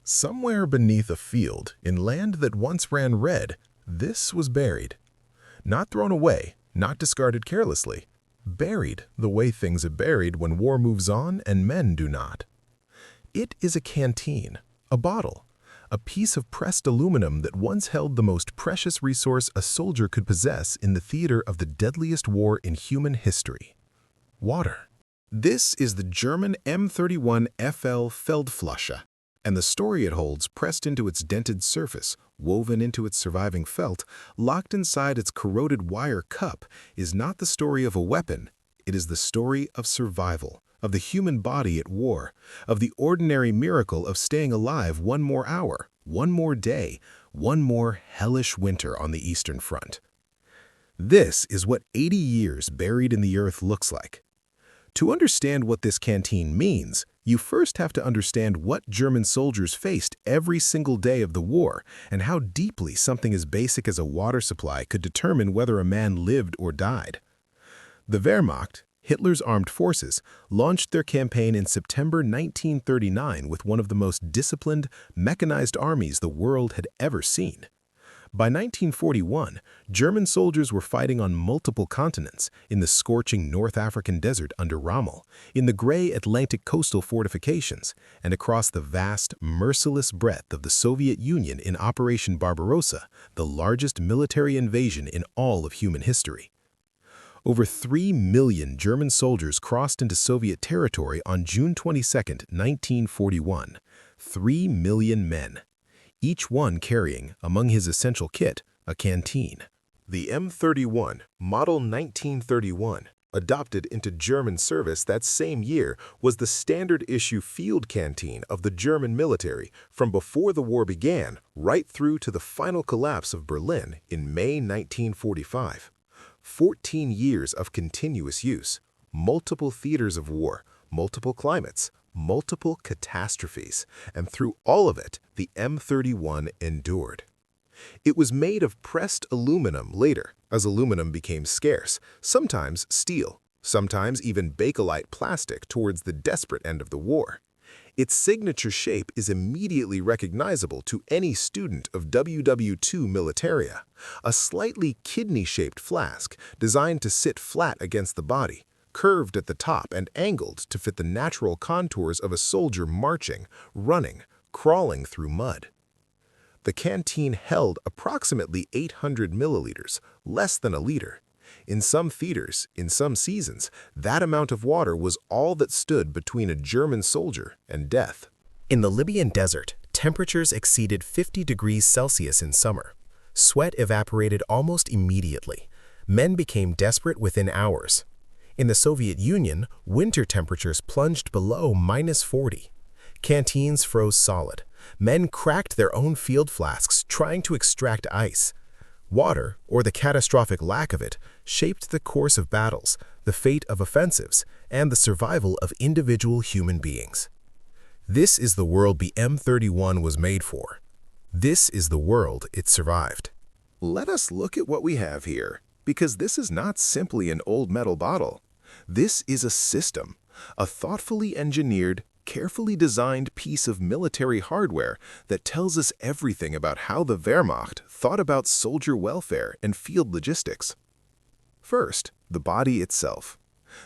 Somewhere beneath a field, in land that once ran red, this was buried. Not thrown away, not discarded carelessly. Buried the way things are buried when war moves on and men do not. It is a canteen, a bottle, a piece of pressed aluminum that once held the most precious resource a soldier could possess in the theater of the deadliest war in human history: water. This is the German M31 Feldflasche, and the story it holds pressed into its dented surface, woven into its surviving felt, locked inside its corroded wire cup, is not the story of a weapon. It is the story of survival, of the human body at war, of the ordinary miracle of staying alive one more hour, one more day, one more hellish winter on the Eastern Front. This is what 80 years buried in the earth looks like. To understand what this canteen means, you first have to understand what German soldiers faced every single day of the war and how deeply something as basic as a water supply could determine whether a man lived or died. The Wehrmacht, Hitler's armed forces, launched their campaign in September 1939 with one of the most disciplined, mechanized armies the world had ever seen. By 1941, German soldiers were fighting on multiple continents, in the scorching North African desert under Rommel, in the gray Atlantic coastal fortifications, and across the vast, merciless breadth of the Soviet Union in Operation Barbarossa, the largest military invasion in all of human history. Over 3 million German soldiers crossed into Soviet territory on June 22, 1941. 3 million men. Each one carrying, among his essential kit, a canteen. The M31, model 1931, adopted into German service that same year, was the standard-issue field canteen of the German military from before the war began right through to the final collapse of Berlin in May 1945. 14 years of continuous use, multiple theaters of war, multiple climates, multiple catastrophes, and through all of it, the M31 endured. It was made of pressed aluminum later, as aluminum became scarce, sometimes steel, sometimes even bakelite plastic towards the desperate end of the war. Its signature shape is immediately recognizable to any student of WWII Militaria, a slightly kidney-shaped flask designed to sit flat against the body, curved at the top and angled to fit the natural contours of a soldier marching, running, crawling through mud. The canteen held approximately 800 milliliters, less than a liter. In some theaters, in some seasons, that amount of water was all that stood between a German soldier and death. In the Libyan desert, temperatures exceeded 50 degrees Celsius in summer. Sweat evaporated almost immediately. Men became desperate within hours. In the Soviet Union, winter temperatures plunged below -40. Canteens froze solid. Men cracked their own field flasks trying to extract ice. Water, or the catastrophic lack of it, shaped the course of battles, the fate of offensives, and the survival of individual human beings. This is the world the M31 was made for. This is the world it survived. Let us look at what we have here, because this is not simply an old metal bottle. This is a system, a thoughtfully engineered, carefully designed piece of military hardware that tells us everything about how the Wehrmacht thought about soldier welfare and field logistics. First, the body itself.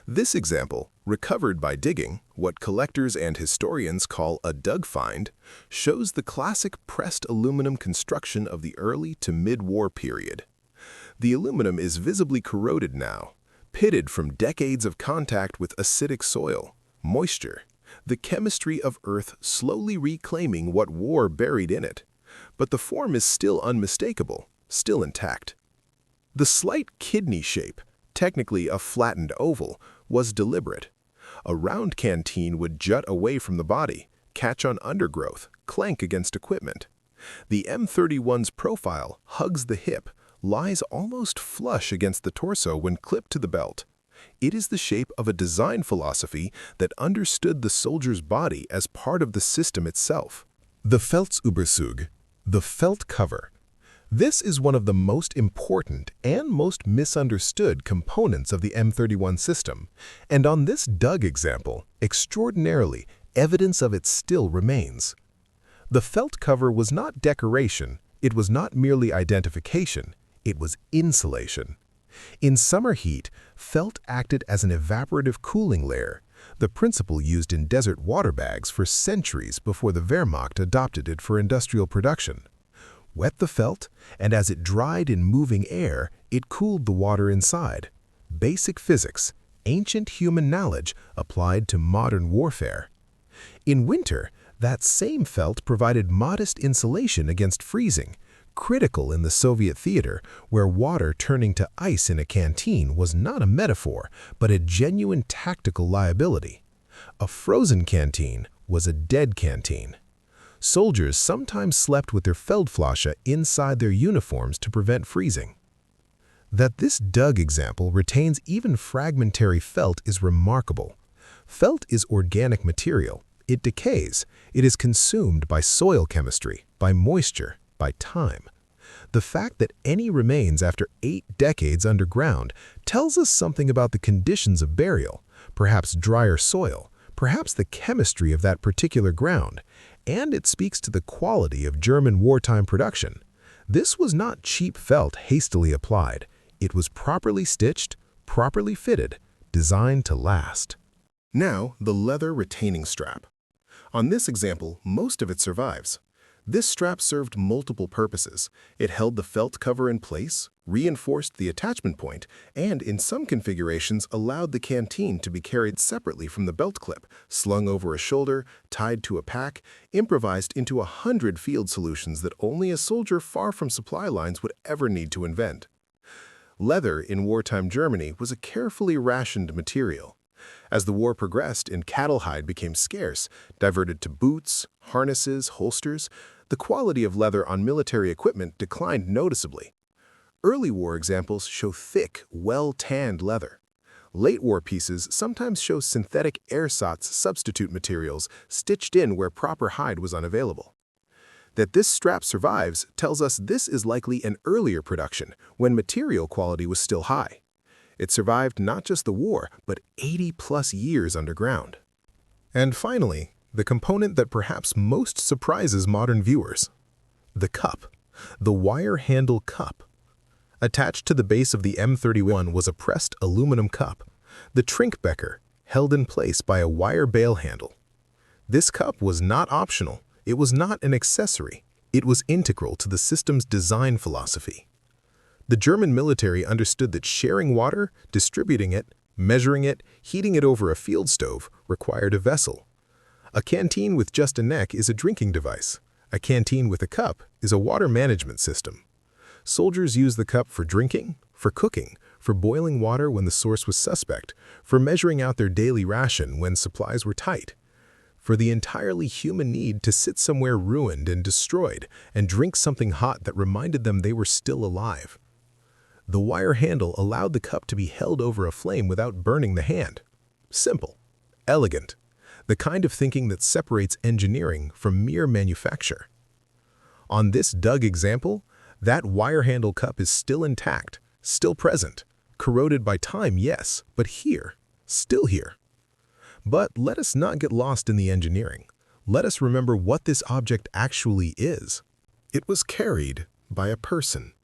This example, recovered by digging, what collectors and historians call a dug find, shows the classic pressed aluminum construction of the early to mid-war period. The aluminum is visibly corroded now, pitted from decades of contact with acidic soil, moisture, the chemistry of Earth slowly reclaiming what war buried in it. But the form is still unmistakable, still intact. The slight kidney shape, technically a flattened oval, was deliberate. A round canteen would jut away from the body, catch on undergrowth, clank against equipment. The M31's profile hugs the hip, lies almost flush against the torso when clipped to the belt. It is the shape of a design philosophy that understood the soldier's body as part of the system itself. The Feltüberzug, the felt cover. This is one of the most important and most misunderstood components of the M31 system, and on this dug example, extraordinarily, evidence of it still remains. The felt cover was not decoration, it was not merely identification, it was insulation. In summer heat, felt acted as an evaporative cooling layer, the principle used in desert water bags for centuries before the Wehrmacht adopted it for industrial production. Wet the felt, and as it dried in moving air, it cooled the water inside. Basic physics, ancient human knowledge applied to modern warfare. In winter, that same felt provided modest insulation against freezing, critical in the Soviet theater, where water turning to ice in a canteen was not a metaphor, but a genuine tactical liability. A frozen canteen was a dead canteen. Soldiers sometimes slept with their Feldflasche inside their uniforms to prevent freezing. That this dug example retains even fragmentary felt is remarkable. Felt is organic material. It decays. It is consumed by soil chemistry, by moisture, by time. The fact that any remains after 8 decades underground tells us something about the conditions of burial, perhaps drier soil, perhaps the chemistry of that particular ground, and it speaks to the quality of German wartime production. This was not cheap felt hastily applied. It was properly stitched, properly fitted, designed to last. Now, the leather retaining strap. On this example, most of it survives. This strap served multiple purposes. It held the felt cover in place, reinforced the attachment point, and in some configurations allowed the canteen to be carried separately from the belt clip, slung over a shoulder, tied to a pack, improvised into 100 field solutions that only a soldier far from supply lines would ever need to invent. Leather in wartime Germany was a carefully rationed material. As the war progressed and cattle hide became scarce, diverted to boots, harnesses, holsters, the quality of leather on military equipment declined noticeably. Early war examples show thick, well-tanned leather. Late war pieces sometimes show synthetic ersatz substitute materials stitched in where proper hide was unavailable. That this strap survives tells us this is likely an earlier production, when material quality was still high. It survived not just the war, but 80+ years underground. And finally, the component that perhaps most surprises modern viewers: the cup, the wire handle cup. Attached to the base of the M31 was a pressed aluminum cup, the Trinkbecher, held in place by a wire bail handle. This cup was not optional. It was not an accessory. It was integral to the system's design philosophy. The German military understood that sharing water, distributing it, measuring it, heating it over a field stove required a vessel. A canteen with just a neck is a drinking device. A canteen with a cup is a water management system. Soldiers used the cup for drinking, for cooking, for boiling water when the source was suspect, for measuring out their daily ration when supplies were tight, for the entirely human need to sit somewhere ruined and destroyed and drink something hot that reminded them they were still alive. The wire handle allowed the cup to be held over a flame without burning the hand. Simple, elegant, the kind of thinking that separates engineering from mere manufacture. On this dug example, that wire handle cup is still intact, still present, corroded by time, yes, but here, still here. But let us not get lost in the engineering. Let us remember what this object actually is. It was carried by a person.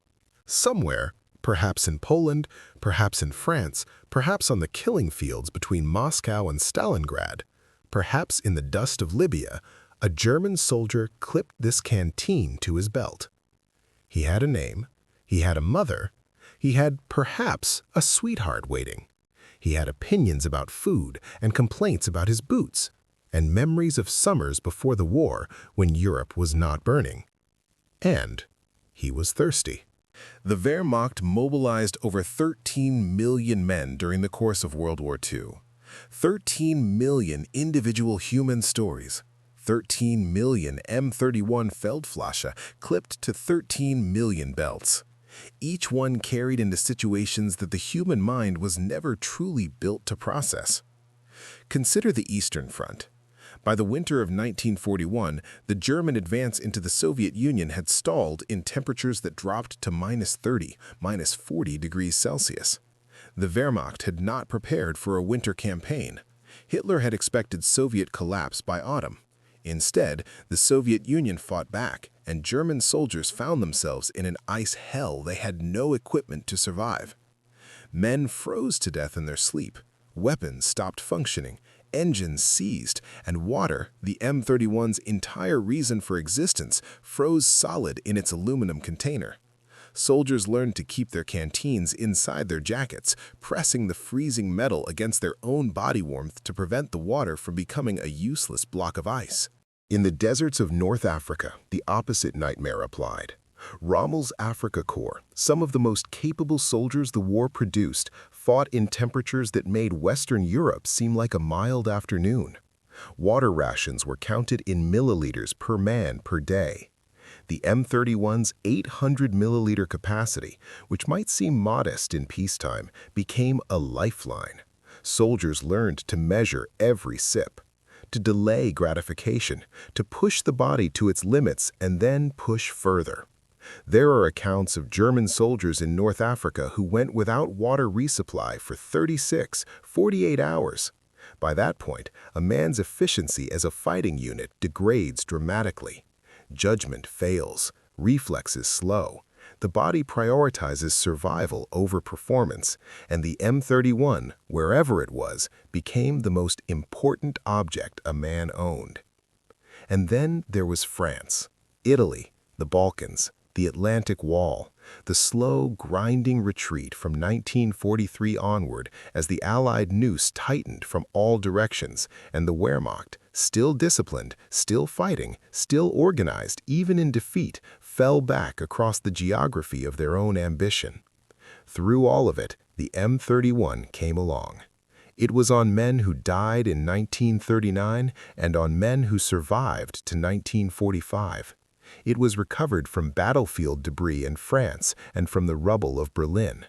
Somewhere, perhaps in Poland, perhaps in France, perhaps on the killing fields between Moscow and Stalingrad, perhaps in the dust of Libya, a German soldier clipped this canteen to his belt. He had a name, he had a mother, he had perhaps a sweetheart waiting. He had opinions about food and complaints about his boots, and memories of summers before the war when Europe was not burning. And he was thirsty. The Wehrmacht mobilized over 13 million men during the course of World War II. 13 million individual human stories. 13 million M31 Feldflasche clipped to 13 million belts. Each one carried into situations that the human mind was never truly built to process. Consider the Eastern Front. By the winter of 1941, the German advance into the Soviet Union had stalled in temperatures that dropped to -30, -40 degrees Celsius. The Wehrmacht had not prepared for a winter campaign. Hitler had expected Soviet collapse by autumn. Instead, the Soviet Union fought back, and German soldiers found themselves in an ice hell they had no equipment to survive. Men froze to death in their sleep, weapons stopped functioning, engines seized, and water, the M31's entire reason for existence, froze solid in its aluminum container. Soldiers learned to keep their canteens inside their jackets, pressing the freezing metal against their own body warmth to prevent the water from becoming a useless block of ice. In the deserts of North Africa, the opposite nightmare applied. Rommel's Afrika Korps, some of the most capable soldiers the war produced, fought in temperatures that made Western Europe seem like a mild afternoon. Water rations were counted in milliliters per man per day. The M31's 800 milliliter capacity, which might seem modest in peacetime, became a lifeline. Soldiers learned to measure every sip, to delay gratification, to push the body to its limits and then push further. There are accounts of German soldiers in North Africa who went without water resupply for 36, 48 hours. By that point, a man's efficiency as a fighting unit degrades dramatically. Judgment fails, reflexes slow. The body prioritizes survival over performance, and the M31, wherever it was, became the most important object a man owned. And then there was France, Italy, the Balkans, the Atlantic Wall, the slow, grinding retreat from 1943 onward as the Allied noose tightened from all directions, and the Wehrmacht, still disciplined, still fighting, still organized, even in defeat, fell back across the geography of their own ambition. Through all of it, the M31 came along. It was on men who died in 1939 and on men who survived to 1945. It was recovered from battlefield debris in France and from the rubble of Berlin.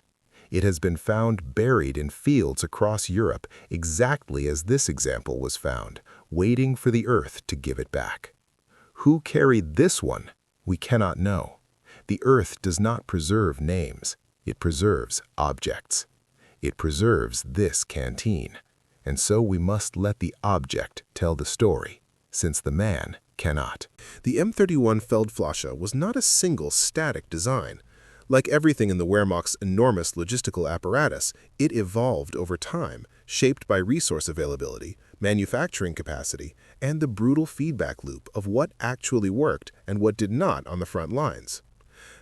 It has been found buried in fields across Europe exactly as this example was found, waiting for the earth to give it back. Who carried this one? We cannot know. The earth does not preserve names. It preserves objects. It preserves this canteen. And so we must let the object tell the story, since the man cannot. The M31 Feldflasche was not a single static design. Like everything in the Wehrmacht's enormous logistical apparatus, it evolved over time, shaped by resource availability, manufacturing capacity, and the brutal feedback loop of what actually worked and what did not on the front lines.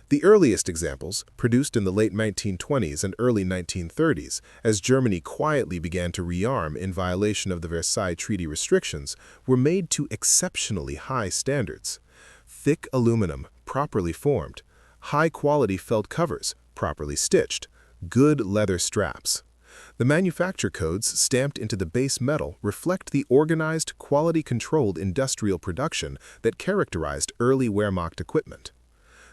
The earliest examples, produced in the late 1920s and early 1930s, as Germany quietly began to rearm in violation of the Versailles Treaty restrictions, were made to exceptionally high standards. Thick aluminum, properly formed, high-quality felt covers, properly stitched, good leather straps. The manufacture codes stamped into the base metal reflect the organized, quality-controlled industrial production that characterized early Wehrmacht equipment.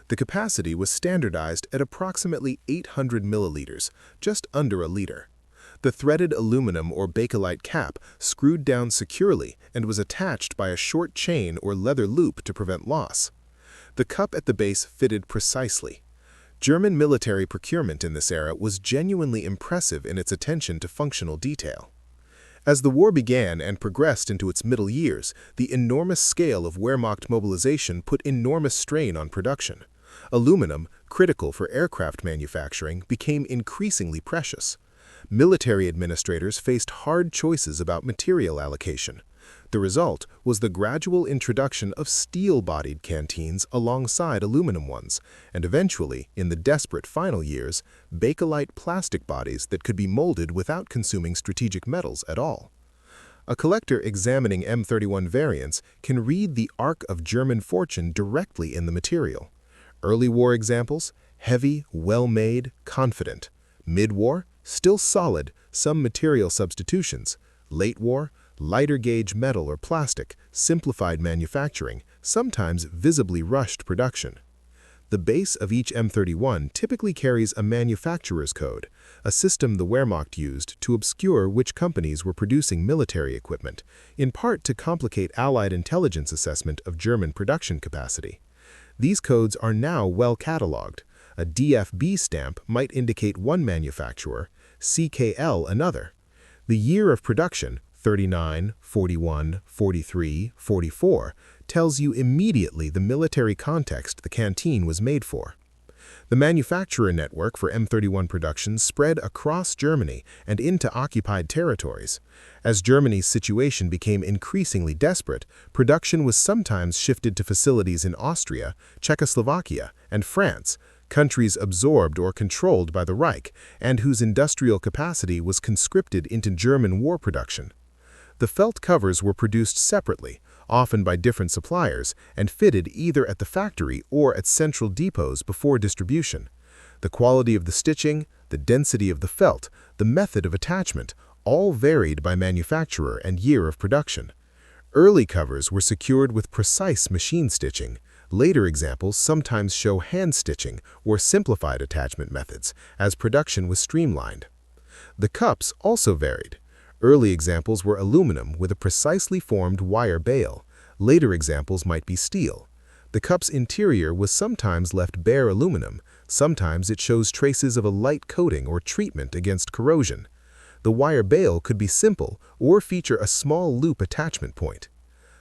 The capacity was standardized at approximately 800 milliliters, just under a liter. The threaded aluminum or bakelite cap screwed down securely and was attached by a short chain or leather loop to prevent loss. The cup at the base fitted precisely. German military procurement in this era was genuinely impressive in its attention to functional detail. As the war began and progressed into its middle years, the enormous scale of Wehrmacht mobilization put enormous strain on production. Aluminum, critical for aircraft manufacturing, became increasingly precious. Military administrators faced hard choices about material allocation. The result was the gradual introduction of steel-bodied canteens alongside aluminum ones, and eventually, in the desperate final years, bakelite plastic bodies that could be molded without consuming strategic metals at all. A collector examining M31 variants can read the arc of German fortune directly in the material. Early war examples: heavy, well-made, confident. Mid-war: still solid, some material substitutions. Late war: lighter gauge metal or plastic, simplified manufacturing, sometimes visibly rushed production. The base of each M31 typically carries a manufacturer's code, a system the Wehrmacht used to obscure which companies were producing military equipment, in part to complicate Allied intelligence assessment of German production capacity. These codes are now well cataloged. A DFB stamp might indicate one manufacturer, CKL another. The year of production, 39, 41, 43, 44 tells you immediately the military context the canteen was made for. The manufacturer network for M31 production spread across Germany and into occupied territories. As Germany's situation became increasingly desperate, production was sometimes shifted to facilities in Austria, Czechoslovakia, and France, countries absorbed or controlled by the Reich and whose industrial capacity was conscripted into German war production. The felt covers were produced separately, often by different suppliers, and fitted either at the factory or at central depots before distribution. The quality of the stitching, the density of the felt, the method of attachment, all varied by manufacturer and year of production. Early covers were secured with precise machine stitching. Later examples sometimes show hand stitching or simplified attachment methods, as production was streamlined. The cups also varied. Early examples were aluminum with a precisely formed wire bail. Later examples might be steel. The cup's interior was sometimes left bare aluminum, sometimes it shows traces of a light coating or treatment against corrosion. The wire bail could be simple or feature a small loop attachment point.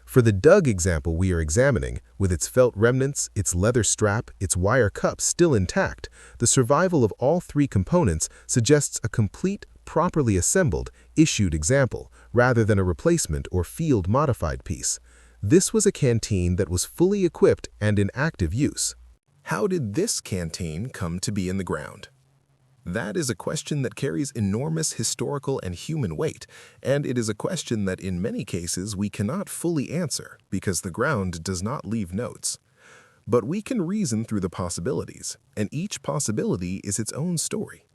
For the dug example we are examining, with its felt remnants, its leather strap, its wire cup still intact, the survival of all three components suggests a complete, properly assembled, issued example, rather than a replacement or field-modified piece. This was a canteen that was fully equipped and in active use. How did this canteen come to be in the ground? That is a question that carries enormous historical and human weight, and it is a question that in many cases we cannot fully answer because the ground does not leave notes. But we can reason through the possibilities, and each possibility is its own story.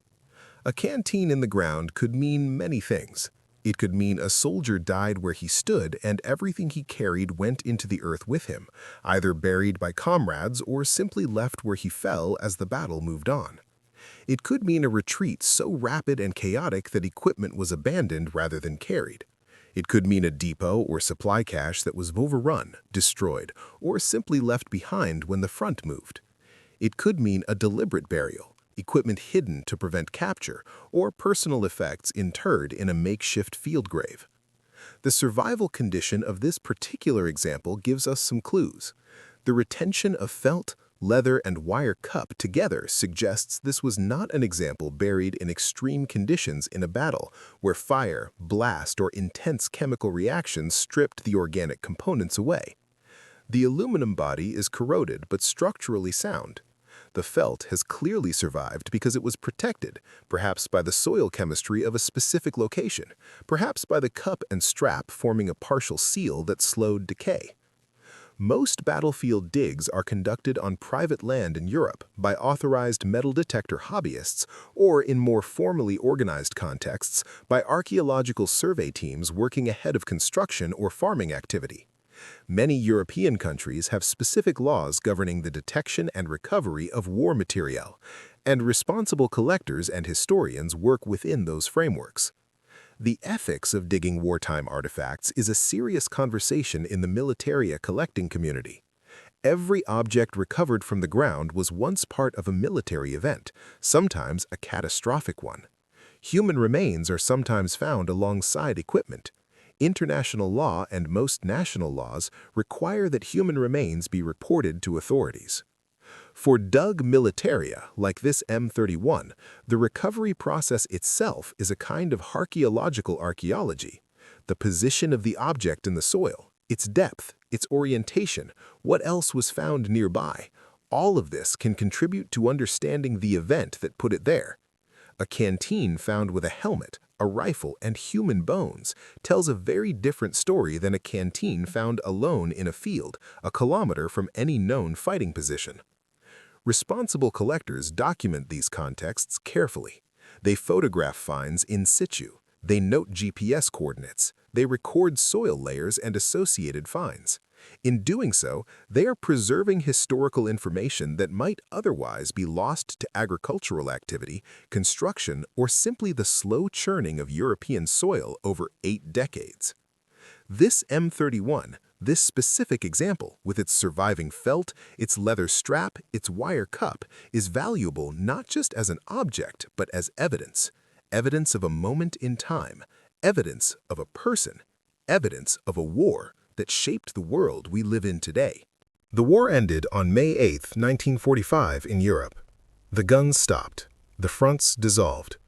A canteen in the ground could mean many things. It could mean a soldier died where he stood and everything he carried went into the earth with him, either buried by comrades or simply left where he fell as the battle moved on. It could mean a retreat so rapid and chaotic that equipment was abandoned rather than carried. It could mean a depot or supply cache that was overrun, destroyed, or simply left behind when the front moved. It could mean a deliberate burial, equipment hidden to prevent capture, or personal effects interred in a makeshift field grave. The survival condition of this particular example gives us some clues. The retention of felt, leather, and wire cup together suggests this was not an example buried in extreme conditions in a battle where fire, blast, or intense chemical reactions stripped the organic components away. The aluminum body is corroded but structurally sound. The felt has clearly survived because it was protected, perhaps by the soil chemistry of a specific location, perhaps by the cup and strap forming a partial seal that slowed decay. Most battlefield digs are conducted on private land in Europe by authorized metal detector hobbyists or, in more formally organized contexts, by archaeological survey teams working ahead of construction or farming activity. Many European countries have specific laws governing the detection and recovery of war material, and responsible collectors and historians work within those frameworks. The ethics of digging wartime artifacts is a serious conversation in the Militaria collecting community. Every object recovered from the ground was once part of a military event, sometimes a catastrophic one. Human remains are sometimes found alongside equipment. International law and most national laws require that human remains be reported to authorities. For dug militaria, like this M31, the recovery process itself is a kind of archaeological archaeology. The position of the object in the soil, its depth, its orientation, what else was found nearby, all of this can contribute to understanding the event that put it there. A canteen found with a helmet, a rifle, and human bones tells a very different story than a canteen found alone in a field, a kilometer from any known fighting position. Responsible collectors document these contexts carefully. They photograph finds in situ. They note GPS coordinates. They record soil layers and associated finds. In doing so, they are preserving historical information that might otherwise be lost to agricultural activity, construction, or simply the slow churning of European soil over 8 decades. This M31, this specific example, with its surviving felt, its leather strap, its wire cup, is valuable not just as an object, but as evidence. Evidence of a moment in time, evidence of a person, evidence of a war that shaped the world we live in today. The war ended on May 8, 1945 in Europe. The guns stopped, the fronts dissolved,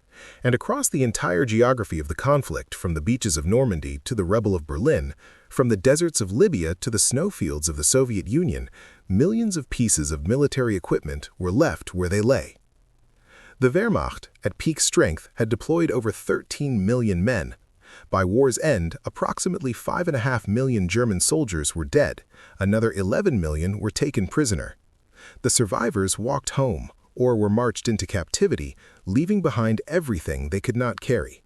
and across the entire geography of the conflict, from the beaches of Normandy to the rubble of Berlin, from the deserts of Libya to the snowfields of the Soviet Union, millions of pieces of military equipment were left where they lay. The Wehrmacht, at peak strength, had deployed over 13 million men. By war's end, approximately 5.5 million German soldiers were dead. Another 11 million were taken prisoner. The survivors walked home or were marched into captivity, leaving behind everything they could not carry.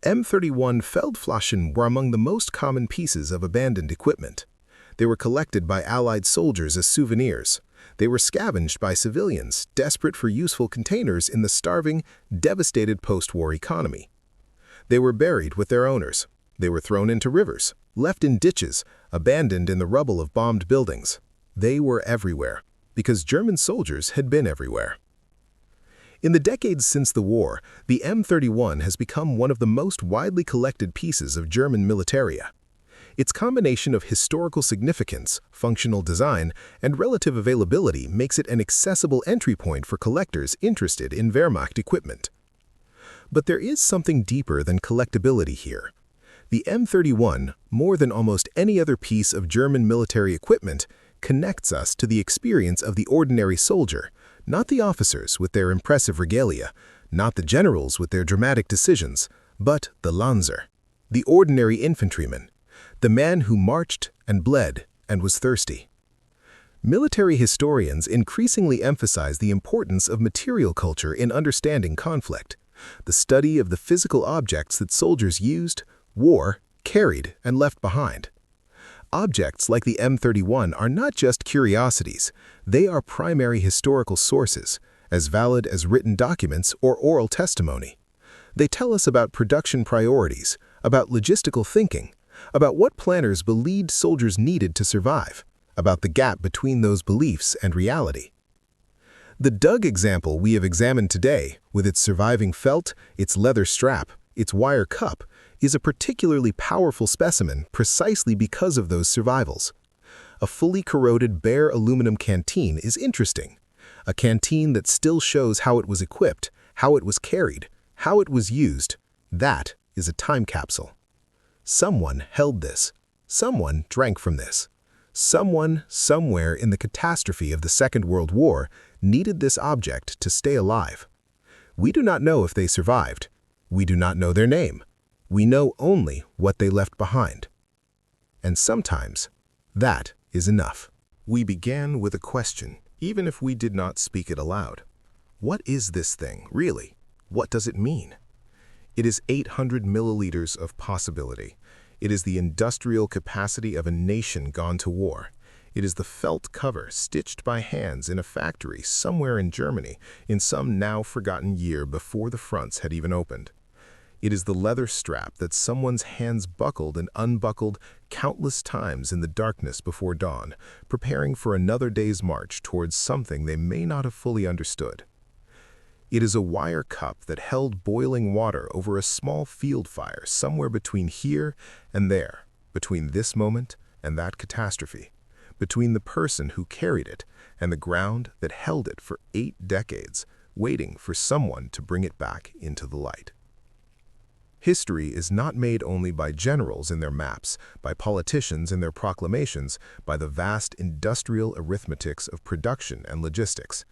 M31 Feldflaschen were among the most common pieces of abandoned equipment. They were collected by Allied soldiers as souvenirs. They were scavenged by civilians, desperate for useful containers in the starving, devastated post-war economy. They were buried with their owners. They were thrown into rivers, left in ditches, abandoned in the rubble of bombed buildings. They were everywhere, because German soldiers had been everywhere. In the decades since the war, the M31 has become one of the most widely collected pieces of German militaria. Its combination of historical significance, functional design, and relative availability makes it an accessible entry point for collectors interested in Wehrmacht equipment. But there is something deeper than collectability here. The M31, more than almost any other piece of German military equipment, connects us to the experience of the ordinary soldier, not the officers with their impressive regalia, not the generals with their dramatic decisions, but the Lanzer, the ordinary infantryman, the man who marched and bled and was thirsty. Military historians increasingly emphasize the importance of material culture in understanding conflict, the study of the physical objects that soldiers used, wore, carried, and left behind. Objects like the M31 are not just curiosities, they are primary historical sources, as valid as written documents or oral testimony. They tell us about production priorities, about logistical thinking, about what planners believed soldiers needed to survive, about the gap between those beliefs and reality. The Doug example we have examined today, with its surviving felt, its leather strap, its wire cup, is a particularly powerful specimen precisely because of those survivals. A fully corroded bare aluminum canteen is interesting. A canteen that still shows how it was equipped, how it was carried, how it was used. That is a time capsule. Someone held this. Someone drank from this. Someone, somewhere in the catastrophe of the Second World War, needed this object to stay alive. We do not know if they survived. We do not know their name. We know only what they left behind. And sometimes, that is enough. We began with a question, even if we did not speak it aloud. What is this thing, really? What does it mean? It is 800 milliliters of possibility. It is the industrial capacity of a nation gone to war. It is the felt cover stitched by hands in a factory somewhere in Germany in some now forgotten year before the fronts had even opened. It is the leather strap that someone's hands buckled and unbuckled countless times in the darkness before dawn, preparing for another day's march towards something they may not have fully understood. It is a wire cup that held boiling water over a small field fire somewhere between here and there, between this moment and that catastrophe, between the person who carried it and the ground that held it for 8 decades, waiting for someone to bring it back into the light. History is not made only by generals in their maps, by politicians in their proclamations, by the vast industrial arithmetics of production and logistics.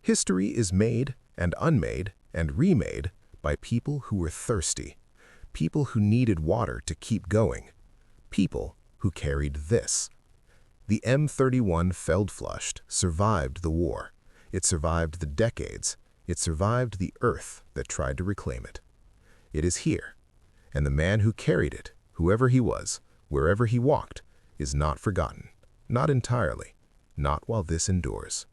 History is made and unmade and remade by people who were thirsty, people who needed water to keep going, people who carried this. The M31 Feldflasche survived the war. It survived the decades. It survived the earth that tried to reclaim it. It is here, and the man who carried it, whoever he was, wherever he walked, is not forgotten, not entirely, not while this endures.